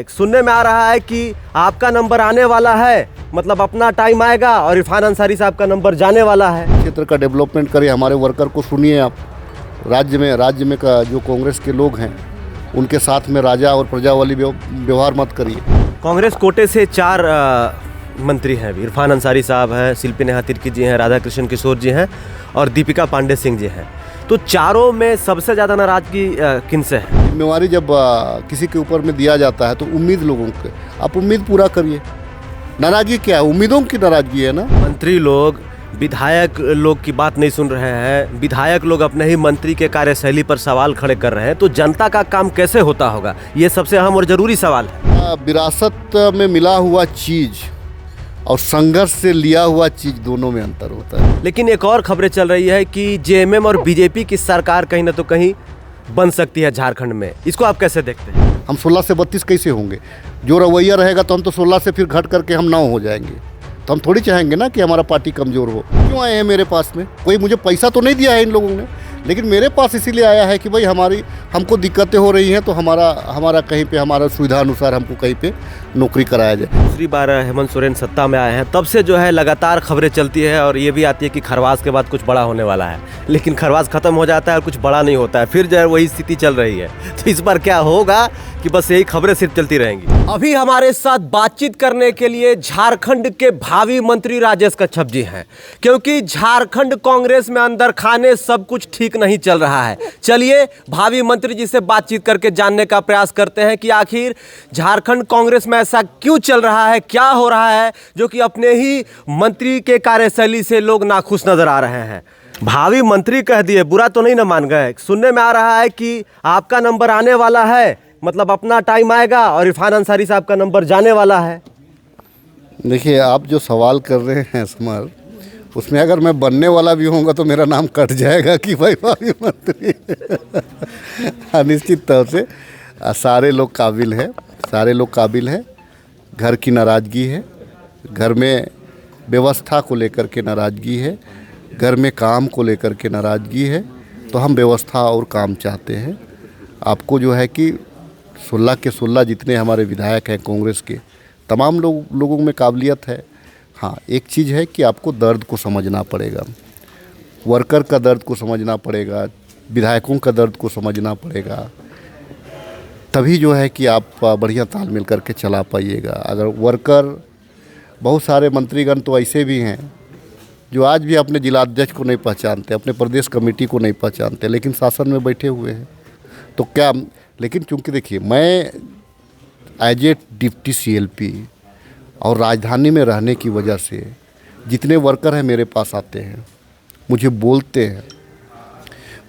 सुनने में आ रहा है कि आपका नंबर आने वाला है, मतलब अपना टाइम आएगा और इरफान अंसारी साहब का नंबर जाने वाला है। क्षेत्र का डेवलपमेंट करिए, हमारे वर्कर को सुनिए आप। राज्य में का जो कांग्रेस के लोग हैं उनके साथ में राजा और प्रजा वाली व्यवहार मत करिए। कांग्रेस कोटे से 4 मंत्री हैं, इरफान अंसारी साहब हैं, शिल्पी नेहा तिर्की जी हैं, राधा कृष्ण किशोर जी हैं और दीपिका पांडे सिंह जी हैं। तो चारों में सबसे ज़्यादा नाराजगी किनसे है? जिम्मेवारी जब किसी के ऊपर में दिया जाता है तो उम्मीद लोगों के, आप उम्मीद पूरा करिए। नाराजगी क्या है? उम्मीदों की नाराजगी है ना। मंत्री लोग विधायक लोग की बात नहीं सुन रहे हैं, विधायक लोग अपने ही मंत्री के कार्यशैली पर सवाल खड़े कर रहे हैं, तो जनता का काम कैसे होता होगा? ये सबसे अहम और ज़रूरी सवाल है। विरासत में मिला हुआ चीज़ और संघर्ष से लिया हुआ चीज़, दोनों में अंतर होता है। लेकिन एक और खबरें चल रही है कि जेएमएम और बीजेपी की सरकार कहीं ना तो कहीं बन सकती है झारखंड में। इसको आप कैसे देखते हैं? हम 16 से 32 कैसे होंगे? जो रवैया रहेगा तो हम तो 16 से फिर घट करके हम 9 हो जाएंगे। तो हम थोड़ी चाहेंगे ना कि हमारा पार्टी कमज़ोर हो। क्यों आए हैं मेरे पास में? कोई मुझे पैसा तो नहीं दिया है इन लोगों ने, लेकिन मेरे पास इसीलिए आया है कि भाई हमको दिक्कतें हो रही हैं तो हमारा कहीं पे हमारा सुविधा अनुसार हमको कहीं पे नौकरी कराया जाए। दूसरी बार हेमंत सोरेन सत्ता में आए हैं, तब से जो है लगातार खबरें चलती है और ये भी आती है कि खरवास के बाद कुछ बड़ा होने वाला है, लेकिन खरवास खत्म हो जाता है और कुछ बड़ा नहीं होता है, फिर जो है वही स्थिति चल रही है। तो इस बार क्या होगा कि बस यही खबरें सिर्फ चलती रहेंगी। अभी हमारे साथ बातचीत करने के लिए झारखंड के भावी मंत्री राजेश कच्छप जी हैं, क्योंकि झारखंड कांग्रेस में अंदर खाने सब कुछ ठीक नहीं चल रहा है। चलिए भावी मंत्री जी से बातचीत करके जानने का प्रयास करते हैं कि आखिर झारखंड कांग्रेस में ऐसा क्यों चल रहा है, क्या हो रहा है जो कि अपने ही मंत्री के कार्यशैली से लोग नाखुश नजर आ रहे हैं। भावी मंत्री कह दिए, बुरा तो नहीं ना मान गए? सुनने में आ रहा है कि आपका नंबर आने वाला है, मतलब अपना टाइम आएगा और इरफान अंसारी साहब का नंबर जाने वाला है। देखिए, आप जो सवाल कर रहे हैं समर, उसमें अगर मैं बनने वाला भी होऊंगा तो मेरा नाम कट जाएगा कि भाई भावी मंत्री। निश्चित तौर से सारे लोग काबिल हैं। घर की नाराज़गी है, घर में व्यवस्था को लेकर के नाराज़गी है, घर में काम को लेकर के नाराज़गी है। तो हम व्यवस्था और काम चाहते हैं। आपको जो है कि 16 के 16 जितने हमारे विधायक हैं कांग्रेस के, तमाम लोगों में काबिलियत है। हाँ, एक चीज़ है कि आपको दर्द को समझना पड़ेगा, वर्कर का दर्द को समझना पड़ेगा, विधायकों का दर्द को समझना पड़ेगा, तभी जो है कि आप बढ़िया तालमेल करके चला पाइएगा। अगर वर्कर, बहुत सारे मंत्रीगण तो ऐसे भी हैं जो आज भी अपने जिलाध्यक्ष को नहीं पहचानते, अपने प्रदेश कमेटी को नहीं पहचानते, लेकिन शासन में बैठे हुए हैं। तो क्या, लेकिन चूंकि देखिए, मैं एज ए डिप्टी CLP और राजधानी में रहने की वजह से जितने वर्कर हैं मेरे पास आते हैं, मुझे बोलते हैं,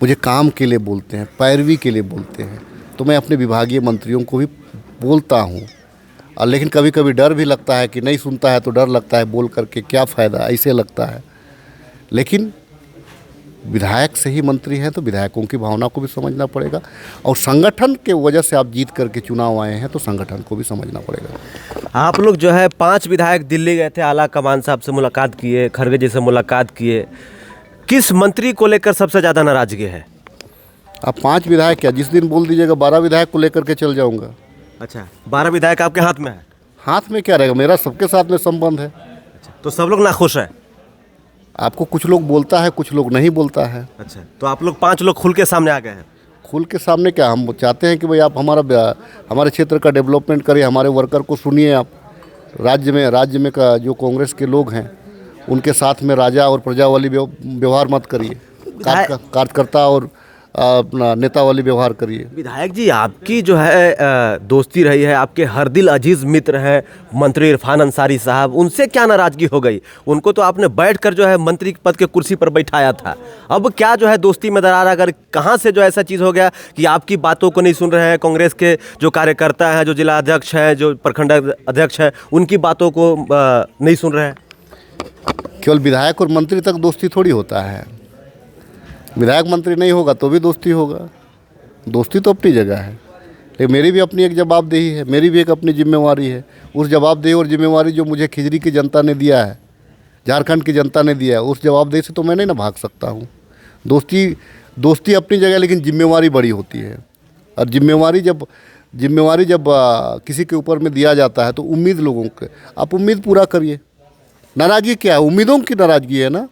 मुझे काम के लिए बोलते हैं, पैरवी के लिए बोलते हैं, तो मैं अपने विभागीय मंत्रियों को भी बोलता हूँ। लेकिन कभी कभी डर भी लगता है कि नहीं सुनता है तो डर लगता है, बोल करके क्या फ़ायदा, ऐसे लगता है। लेकिन विधायक से ही मंत्री हैं तो विधायकों की भावना को भी समझना पड़ेगा, और संगठन के वजह से आप जीत करके चुनाव आए हैं तो संगठन को भी समझना पड़ेगा। आप लोग जो है 5 विधायक दिल्ली गए थे, आला कमान साहब से मुलाकात किए, खड़गे जी से मुलाकात किए, किस मंत्री को लेकर सबसे ज़्यादा नाराजगी है? आप 5 विधायक क्या, जिस दिन बोल दीजिएगा 12 विधायक को लेकर के चल जाऊँगा। अच्छा, 12 विधायक आपके हाथ में है? हाथ में क्या रहेगा, मेरा सबके साथ में संबंध है। अच्छा, तो सब लोग नाखुश हैं? आपको कुछ लोग बोलता है, कुछ लोग नहीं बोलता है। अच्छा, तो आप लोग 5 लोग खुल के सामने आ गए हैं? खुल के सामने क्या, हम चाहते हैं कि भाई आप हमारे क्षेत्र का डेवलपमेंट करिए, हमारे वर्कर को सुनिए आप। राज्य में का जो कांग्रेस के लोग हैं उनके साथ में राजा और प्रजा वाली व्यवहार मत करिए, कार्यकर्ता और अपना नेता वाली व्यवहार करिए। विधायक जी, आपकी जो है दोस्ती रही है, आपके हर दिल अजीज मित्र हैं मंत्री इरफान अंसारी साहब, उनसे क्या नाराजगी हो गई? उनको तो आपने बैठकर जो है मंत्री पद के कुर्सी पर बैठाया था, अब क्या जो है दोस्ती में दरार, अगर कहाँ से जो ऐसा चीज़ हो गया कि आपकी बातों को नहीं सुन रहे हैं? कांग्रेस के जो कार्यकर्ता हैं, जो जिला अध्यक्ष हैं, जो प्रखंड अध्यक्ष हैं, उनकी बातों को नहीं सुन रहे हैं? केवल विधायक और मंत्री तक दोस्ती थोड़ी होता है, विधायक मंत्री नहीं होगा तो भी दोस्ती होगा। दोस्ती तो अपनी जगह है, लेकिन मेरी भी अपनी एक जवाबदेही है, मेरी भी एक अपनी जिम्मेवारी है। उस जवाबदेही और जिम्मेवारी जो मुझे खिजरी की जनता ने दिया है, झारखंड की जनता ने दिया है, उस जवाबदेही से तो मैं नहीं ना भाग सकता हूँ। दोस्ती अपनी जगह, लेकिन जिम्मेवारी बड़ी होती है, और जिम्मेवारी जब जिम्मेवारी जब किसी के ऊपर में दिया जाता है तो उम्मीद लोगों के, आप उम्मीद पूरा करिए। नाराज़गी क्या है? उम्मीदों की नाराज़गी है ना।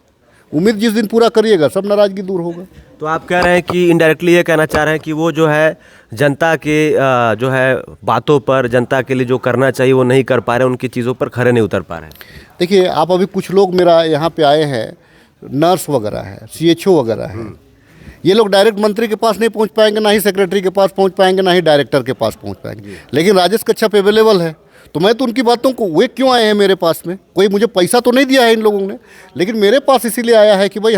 उम्मीद जिस दिन पूरा करिएगा सब नाराज़गी दूर होगा। तो आप कह रहे हैं कि इनडायरेक्टली ये कहना चाह रहे हैं कि वो जो है जनता के जो है बातों पर, जनता के लिए जो करना चाहिए वो नहीं कर पा रहे, उनकी चीज़ों पर खरे नहीं उतर पा रहे हैं। देखिए, आप अभी कुछ लोग मेरा यहाँ पे आए हैं, नर्स वगैरह है, CHO वगैरह है, ये लोग डायरेक्ट मंत्री के पास नहीं पहुँच पाएंगे, ना ही सेक्रेटरी के पास पहुँच पाएंगे, ना ही डायरेक्टर के पास पहुँच पाएंगे। लेकिन राजेश कच्छप अवेलेबल है, तो मैं तो उनकी बातों को, वे क्यों आए हैं मेरे पास में? कोई मुझे पैसा तो नहीं दिया है इन लोगों ने, लेकिन मेरे पास इसीलिए आया है कि भाई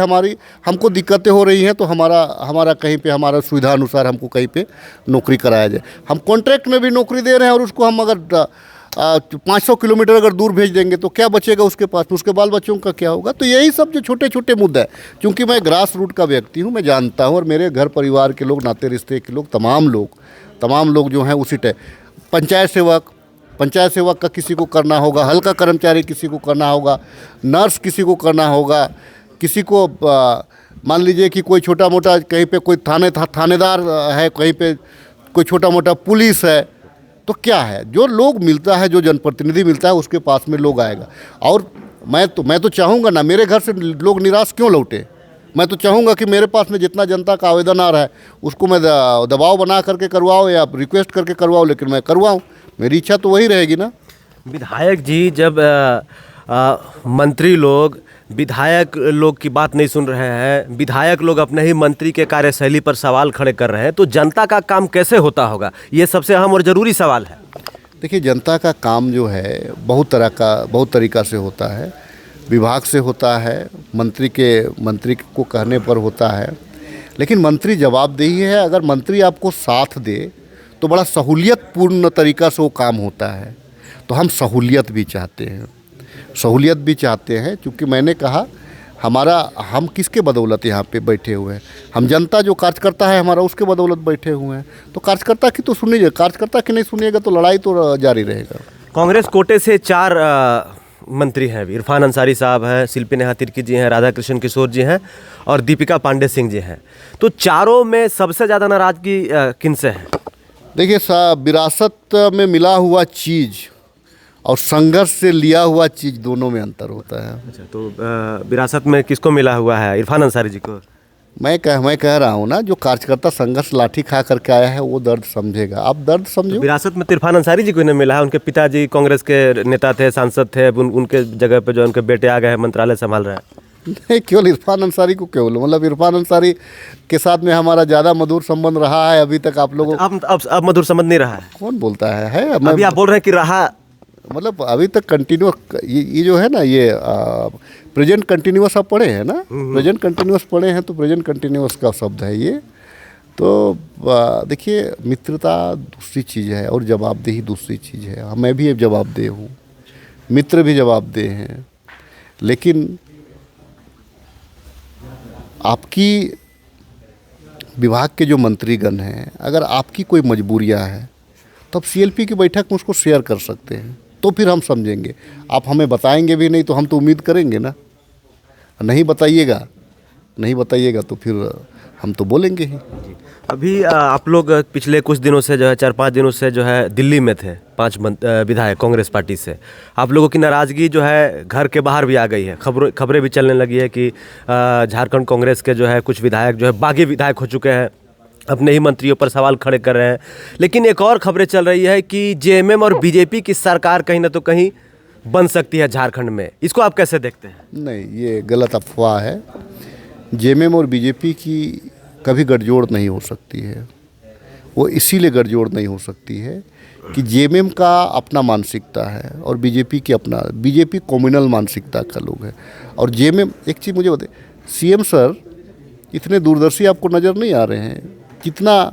हमको दिक्कतें हो रही हैं, तो हमारा कहीं पे हमारा सुविधा अनुसार हमको कहीं पे नौकरी कराया जाए। हम कॉन्ट्रैक्ट में भी नौकरी दे रहे हैं और उसको हम अगर 500 किलोमीटर अगर दूर भेज देंगे तो क्या बचेगा उसके पास, उसके बाल बच्चों का क्या होगा? तो यही सब जो छोटे छोटे मुद्दे हैं, क्योंकि मैं ग्रास रूट का व्यक्ति हूँ, मैं जानता हूँ, और मेरे घर परिवार के लोग, नाते रिश्ते के लोग, तमाम लोग जो हैं उसी टाइप, पंचायत सेवक का किसी को करना होगा, हल्का कर्मचारी किसी को करना होगा, नर्स किसी को करना होगा, किसी को मान लीजिए कि कोई छोटा मोटा कहीं पे कोई थानेदार है, कहीं पे कोई छोटा मोटा पुलिस है, तो क्या है, जो लोग मिलता है, जो जनप्रतिनिधि मिलता है उसके पास में लोग आएगा। और मैं तो चाहूँगा ना, मेरे घर से लोग निराश क्यों लौटे? मैं तो चाहूँगा कि मेरे पास में जितना जनता का आवेदन आ रहा है उसको मैं दबाव बना करके करवाओ या रिक्वेस्ट करके करवाओ, लेकिन मैं करवाऊँ, मेरी इच्छा तो वही रहेगी ना। विधायक जी, जब मंत्री लोग विधायक लोग की बात नहीं सुन रहे हैं, विधायक लोग अपने ही मंत्री के कार्यशैली पर सवाल खड़े कर रहे हैं, तो जनता का काम कैसे होता होगा? ये सबसे अहम और ज़रूरी सवाल है। देखिए, जनता का काम जो है बहुत तरीका से होता है। विभाग से होता है, मंत्री को कहने पर होता है, लेकिन मंत्री जवाबदेही है। अगर मंत्री आपको साथ दे तो बड़ा सहूलियतपूर्ण तरीका से वो काम होता है। तो हम सहूलियत भी चाहते हैं, क्योंकि मैंने कहा हम किसके बदौलत यहाँ पे बैठे हुए हैं? हम जनता जो कार्यकर्ता है हमारा, उसके बदौलत बैठे हुए हैं। तो कार्यकर्ता की तो सुनिए, कार्यकर्ता की नहीं सुनिएगा तो लड़ाई तो जारी रहेगा। कांग्रेस कोटे से 4 मंत्री हैं, इरफान अंसारी साहब हैं, शिल्पी नेहा तिर्की जी हैं, राधा कृष्ण किशोर जी हैं और दीपिका पांडे सिंह जी हैं। तो चारों में सबसे ज़्यादा नाराज़गी किनसे है? देखिए साहब, विरासत में मिला हुआ चीज़ और संघर्ष से लिया हुआ चीज़, दोनों में अंतर होता है। अच्छा, तो विरासत में किसको मिला हुआ है? इरफान अंसारी जी को। मैं कह रहा हूँ ना, जो कार्यकर्ता संघर्ष लाठी खा करके आया है वो दर्द समझेगा। आप दर्द समझो। तो विरासत में इरफान अंसारी जी को नहीं मिला है? उनके पिताजी कांग्रेस के नेता थे, सांसद थे, उनके जगह पे जो उनके बेटे आ गए हैं, मंत्रालय संभाल रहे हैं। नहीं, केवल इरफान अंसारी को केवल, मतलब इरफान अंसारी के साथ में हमारा ज़्यादा मधुर संबंध रहा है अभी तक। आप लोगों अब मधुर संबंध नहीं रहा है? कौन बोलता है? अभी आप बोल रहे हैं कि रहा, मतलब अभी तक कंटिन्यूस, ये जो है ना, ये प्रेजेंट कंटिन्यूस आप पढ़े हैं ना, प्रेजेंट कंटिन्यूस पढ़े हैं, तो प्रेजेंट कंटिन्यूस का शब्द है ये। तो देखिए, मित्रता दूसरी चीज़ है और जवाबदेही दूसरी चीज़ है। मैं भी एक जवाबदेह हूँ, मित्र भी जवाबदेह हैं, लेकिन आपकी विभाग के जो मंत्रीगण हैं, अगर आपकी कोई मजबूरियां हैं तो आप CLP की बैठक में उसको शेयर कर सकते हैं, तो फिर हम समझेंगे। आप हमें बताएंगे भी नहीं तो हम तो उम्मीद करेंगे ना। नहीं बताइएगा तो फिर हम तो बोलेंगे ही। अभी आप लोग पिछले कुछ दिनों से जो है 4-5 दिनों से जो है दिल्ली में थे, 5 विधायक कांग्रेस पार्टी से। आप लोगों की नाराज़गी जो है घर के बाहर भी आ गई है। खबरें भी चलने लगी है कि झारखंड कांग्रेस के जो है कुछ विधायक जो है बागी विधायक हो चुके हैं, अपने ही मंत्रियों पर सवाल खड़े कर रहे हैं। लेकिन एक और खबरें चल रही है कि JMM और BJP की सरकार कहीं ना तो कहीं बन सकती है झारखंड में। इसको आप कैसे देखते हैं? नहीं, ये गलत अफवाह है। JMM और BJP की कभी गठजोड़ नहीं हो सकती है। वो इसीलिए गठजोड़ नहीं हो सकती है कि JMM का अपना मानसिकता है और BJP कम्युनल मानसिकता का लोग है। और JMM, एक चीज़ मुझे बताइए, CM सर इतने दूरदर्शी आपको नज़र नहीं आ रहे हैं? कितना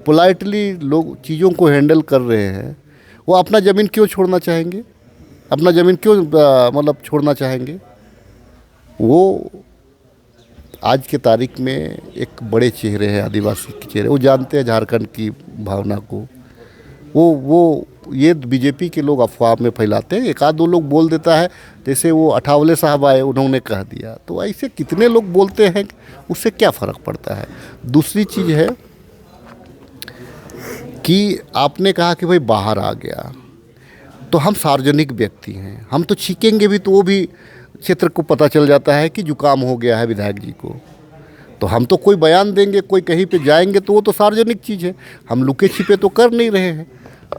पोलाइटली लोग चीज़ों को हैंडल कर रहे हैं। वो अपना ज़मीन क्यों छोड़ना चाहेंगे? छोड़ना चाहेंगे? वो आज के तारीख में एक बड़े चेहरे हैं, आदिवासी के चेहरे। वो जानते हैं झारखंड की भावना को। वो ये BJP के लोग अफवाह में फैलाते हैं। 1-2 लोग बोल देता है, जैसे वो अठावले साहब आए, उन्होंने कह दिया। तो ऐसे कितने लोग बोलते हैं, उससे क्या फ़र्क पड़ता है? दूसरी चीज़ है, कि आपने कहा कि भाई बाहर आ गया, तो हम सार्वजनिक व्यक्ति हैं, हम तो छीकेंगे भी तो वो भी क्षेत्र को पता चल जाता है कि जुकाम हो गया है विधायक जी को, तो हम तो कोई बयान देंगे, कोई कहीं पे जाएंगे तो वो तो सार्वजनिक चीज़ है, हम लुके छिपे तो कर नहीं रहे हैं।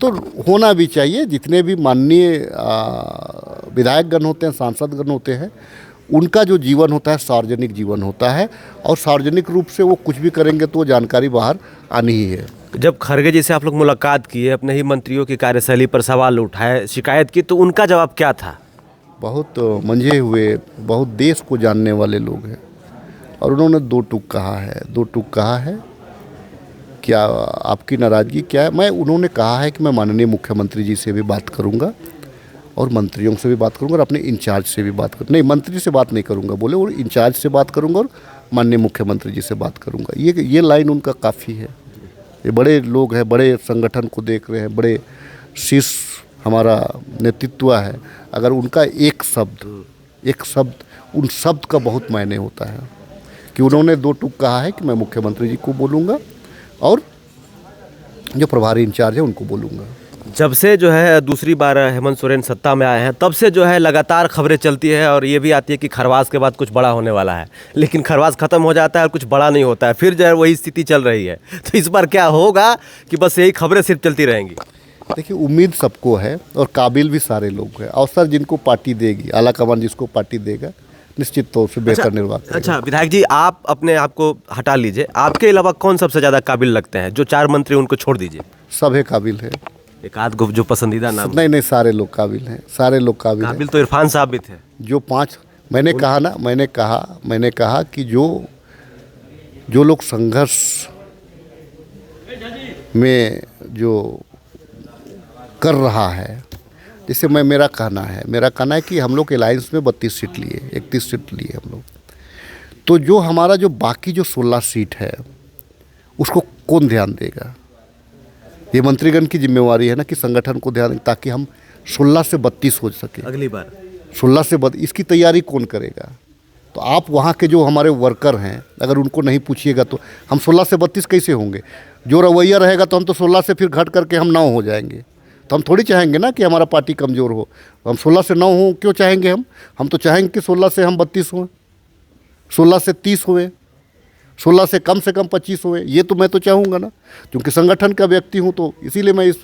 तो होना भी चाहिए, जितने भी माननीय विधायकगण होते हैं, सांसदगण होते हैं, उनका जो जीवन होता है सार्वजनिक जीवन होता है, और सार्वजनिक रूप से वो कुछ भी करेंगे तो वो जानकारी बाहर आनी ही है। जब खड़गे जी से आप लोग मुलाकात किए, अपने ही मंत्रियों की कार्यशैली पर सवाल उठाए, शिकायत की, तो उनका जवाब क्या था? बहुत मंझे हुए, बहुत देश को जानने वाले लोग हैं, और उन्होंने दो टूक कहा है। क्या आपकी नाराज़गी क्या है? उन्होंने कहा है कि मैं माननीय मुख्यमंत्री जी से भी बात करूंगा और मंत्रियों से भी बात करूंगा और अपने इंचार्ज से भी बात करूँगा। नहीं, मंत्री से बात नहीं करूंगा बोले, और इंचार्ज से बात करूंगा और माननीय मुख्यमंत्री जी से बात करूंगा। ये लाइन उनका काफ़ी है। ये बड़े लोग हैं, बड़े संगठन को देख रहे हैं, बड़े शीर्ष हमारा नेतृत्व है। अगर उनका एक शब्द उन शब्द का बहुत मायने होता है, कि उन्होंने दो टूक कहा है कि मैं मुख्यमंत्री जी को बोलूँगा और जो प्रभारी इंचार्ज है उनको बोलूँगा। जब से जो है दूसरी बार हेमंत सोरेन सत्ता में आए हैं, तब से जो है लगातार खबरें चलती है, और ये भी आती है कि खरवास के बाद कुछ बड़ा होने वाला है, लेकिन खरवास खत्म हो जाता है और कुछ बड़ा नहीं होता है, फिर जो है वही स्थिति चल रही है। तो इस बार क्या होगा कि बस यही खबरें सिर्फ चलती रहेंगी? देखिए, उम्मीद सबको है और काबिल भी सारे लोग हैं। अवसर जिनको पार्टी देगी, आलाकमान जिसको पार्टी देगा, निश्चित तौर से बेहतर निर्वाह करेगा। अच्छा विधायक जी, आप अपने आप को हटा लीजिए, आपके अलावा कौन सबसे ज़्यादा काबिल लगते हैं? जो 4 मंत्री उनको छोड़ दीजिए। सभी काबिल है। एक आध को जो पसंदीदा नाम? नहीं, सारे लोग काबिल हैं, सारे लोग काबिल हैं। काबिल तो इरफान साहब भी थे। जो 5 मैंने कहा कि जो लोग संघर्ष में जो कर रहा है, जैसे मेरा कहना है कि हम लोग अलायंस में 32 सीट लिए, 31 सीट लिए हम लोग, तो जो हमारा जो बाकी जो 16 सीट है उसको कौन ध्यान देगा? ये मंत्रीगण की जिम्मेवारी है ना कि संगठन को ध्यान, ताकि हम 16 से 32 हो सके अगली बार। 16 से 32 इसकी तैयारी कौन करेगा? तो आप वहाँ के जो हमारे वर्कर हैं, अगर उनको नहीं पूछिएगा तो हम 16 से 32 कैसे होंगे? जो रवैया रहेगा तो हम तो 16 से फिर घट करके हम 9 हो जाएंगे। तो हम थोड़ी चाहेंगे ना कि हमारा पार्टी कमज़ोर हो। हम 16 से 9 हो क्यों चाहेंगे? हम तो चाहेंगे कि 16 से हम 32 हों, 16 से 30 हुए, 16 से कम 25 हुए। ये तो मैं तो चाहूँगा ना, क्योंकि संगठन का व्यक्ति हूँ, तो इसीलिए मैं इस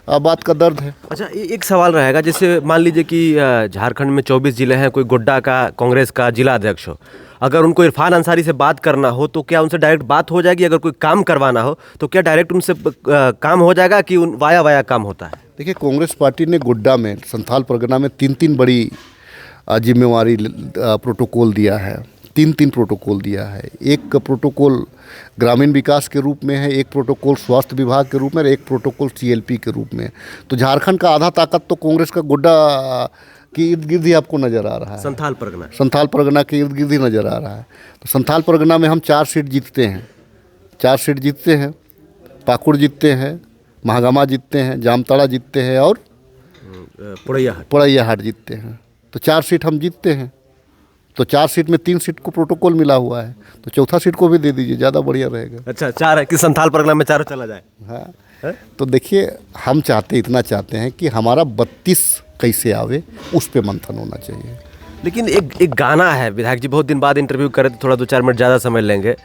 बात का दर्द है। अच्छा, एक सवाल रहेगा, जैसे मान लीजिए कि झारखंड में 24 जिले हैं, कोई गोड्डा का कांग्रेस का जिला अध्यक्ष हो, अगर उनको इरफान अंसारी से बात करना हो तो क्या उनसे डायरेक्ट बात हो जाएगी? अगर कोई काम करवाना हो तो क्या डायरेक्ट उनसे काम हो जाएगा कि वाया काम होता है? देखिए, कांग्रेस पार्टी ने गोड्डा में, संथाल परगना में 3 बड़ी जिम्मेवारी प्रोटोकॉल दिया है। 3 प्रोटोकॉल दिया है। एक प्रोटोकॉल ग्रामीण विकास के रूप में है, एक प्रोटोकॉल स्वास्थ्य विभाग के रूप में, और एक प्रोटोकॉल CLP के रूप में। तो झारखंड का आधा ताकत तो कांग्रेस का गोड्डा के इर्द गिर्द ही आपको नज़र आ रहा है। संथाल परगना के इर्द गिर्द ही नज़र आ रहा है। तो संथाल परगना में हम 4 सीट जीतते हैं, पाकुड़ जीतते हैं, महागामा जीतते हैं, जामताड़ा जीतते हैं और पुड़ैयाहाट जीतते हैं। तो 4 सीट हम जीतते हैं। तो 4 सीट में 3 सीट को प्रोटोकॉल मिला हुआ है, तो चौथा सीट को भी दे दीजिए, ज़्यादा बढ़िया रहेगा। अच्छा, 4 है कि संथाल परगना में 4 चला जाए? हाँ, तो देखिए, हम इतना चाहते हैं कि हमारा 32 कैसे आवे, उस पे मंथन होना चाहिए। लेकिन एक गाना है विधायक जी, बहुत दिन बाद इंटरव्यू कर रहे थे, थोड़ा 2-4 मिनट ज़्यादा समय लेंगे,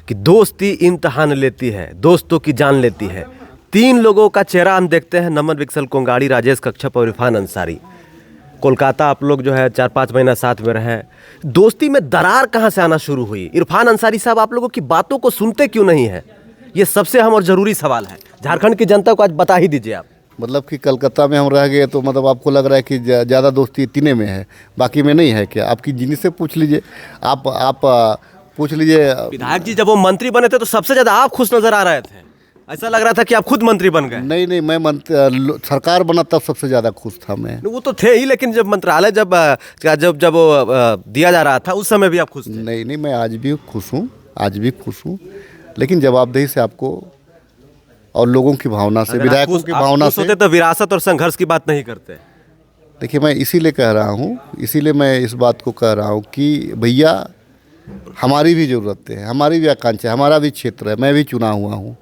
कि दोस्ती इम्तहान लेती है, दोस्तों की जान लेती है। 3 लोगों का चेहरा हम देखते हैं, नमन विकसल कोंगाड़ी, राजेश कच्छप और इरफान अंसारी। कोलकाता आप लोग जो है 4-5 महीना साथ में रहे, दोस्ती में दरार कहाँ से आना शुरू हुई? इरफान अंसारी साहब आप लोगों की बातों को सुनते क्यों नहीं है? ये सबसे अहम और ज़रूरी सवाल है, झारखंड की जनता को आज बता ही दीजिए आप। मतलब कि कलकत्ता में हम रह गए तो मतलब आपको लग रहा है कि ज़्यादा दोस्ती इतने में है, बाकी में नहीं है क्या? आपकी जीनी से पूछ लीजिए, आप पूछ लीजिए। विधायक जी, जब वो मंत्री बने थे तो सबसे ज़्यादा आप खुश नज़र आ रहे थे, ऐसा लग रहा था कि आप खुद मंत्री बन गए। नहीं, मैं सरकार बना तब सबसे ज़्यादा खुश था मैं। वो तो थे ही, लेकिन जब मंत्रालय जब दिया जा रहा था उस समय भी आप खुश थे? नहीं, मैं आज भी खुश हूँ, लेकिन जवाबदेही से आपको और लोगों की भावना से, विधायकों की भावना से। होते तो विरासत और संघर्ष की बात नहीं करते। देखिए, मैं इसीलिए मैं इस बात को कह रहा हूँ कि भैया, हमारी भी ज़रूरत है, हमारी भी आकांक्षा है, हमारा भी क्षेत्र है, मैं भी चुना हुआ हूँ,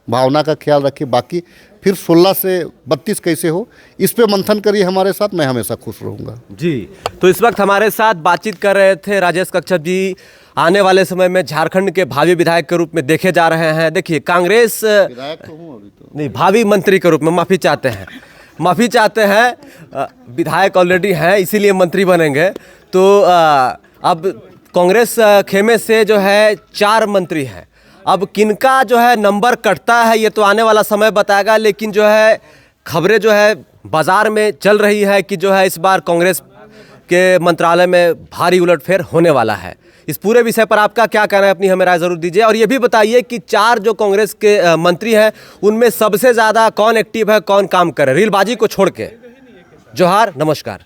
भावना का ख्याल रखिए। बाकी फिर 16 से 32 कैसे हो, इस पे मंथन करिए हमारे साथ, मैं हमेशा खुश रहूँगा। जी, तो इस वक्त हमारे साथ बातचीत कर रहे थे राजेश कच्छप जी। आने वाले समय में झारखंड के भावी विधायक के रूप में देखे जा रहे हैं। देखिए, कांग्रेस विधायक तो हूँ अभी तो नहीं, भावी मंत्री के रूप में माफ़ी चाहते हैं। विधायक ऑलरेडी हैं, इसीलिए मंत्री बनेंगे। तो अब कांग्रेस खेमे से जो है 4 मंत्री हैं। अब किनका जो है नंबर कटता है ये तो आने वाला समय बताएगा, लेकिन जो है खबरें जो है बाज़ार में चल रही है कि जो है इस बार कांग्रेस के मंत्रालय में भारी उलटफेर होने वाला है। इस पूरे विषय पर आपका क्या कहना है, अपनी हमें राय ज़रूर दीजिए। और ये भी बताइए कि 4 जो कांग्रेस के मंत्री हैं उनमें सबसे ज़्यादा कौन एक्टिव है, कौन काम कर रहे हैं, रीलबाजी को छोड़ के। जोहार, नमस्कार।